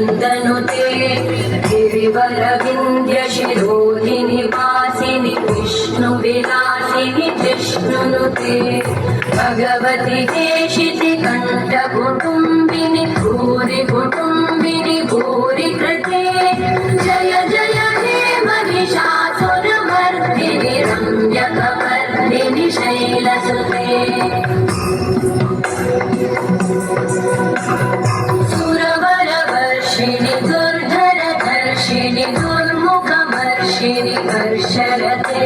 नन्दनुते गिरिवरविन्द्यशिरोधिनि वासिनि विष्णुविलासिनि जिष्णुनुते भगवति देशिति कण्ठकुटुम्बिनि भूरि कुटुम्बिनि भूरि कृते जय जय हे महिषासुरमर्दिनि रम्यकवर्दिनि शैलसुते सुरवरवर्षिणि दुर्धरधर्षिणि दुर्मुखमर्षिणि कर्षरते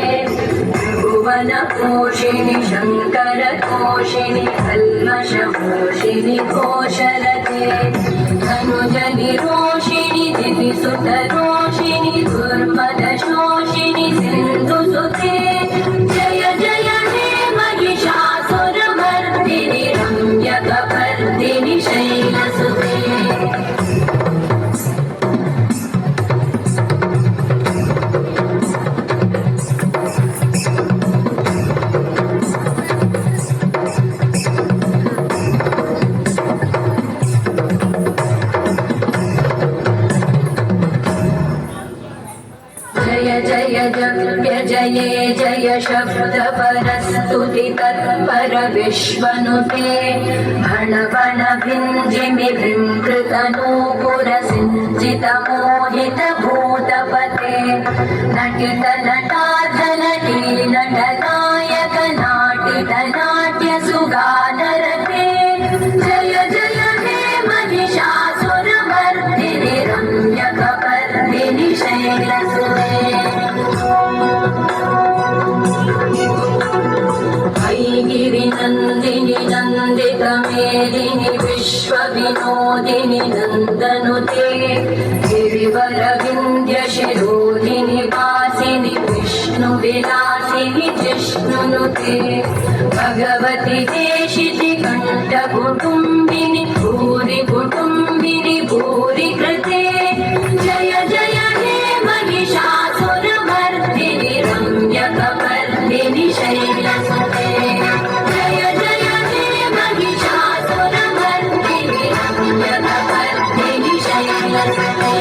भुवनपोषिणि शङ्करतोषिणि कल्मषपोषिणि घोषरते धनुजनिरोषिणि दिविसुतरोषिणि दुर्मदशोषिणि सिन्धुसुते जय जय हे महिषासुरमर्दिनि रम्यकवर्दिनि शैलसुते जय जय जप्य जये जय शब्दपरस्तुति तत्पर विश्वनुते भण भण भिञ्जिमि भृङ्कृतनूपुर सिञ्चित मोहित भूतपते नटित नटार्धनटी नटनायक नाटित नाट्य सुगानरते जय जय हे महिषासुरमर्दिनि रम्यकवर्दिनि शैलसुते गिरिनन्दिनि नन्दितमेदिनि विश्वविनोदिनि नन्दनुते गिरिवरविन्द्यशिरोधिनि वासिनि विष्णुविलासिनि जिष्णुनुते भगवति देशिति कण्ठकुटुम्बिनि भूरि कुटुम्बिनि भूरि कृते जय जय हे महिषासुरमर्दिनि रम्यकवर्दिनि शैलसुते जय जय हे महिषासुरमर्दिनि रम्यकवर्दिनि शैलसुते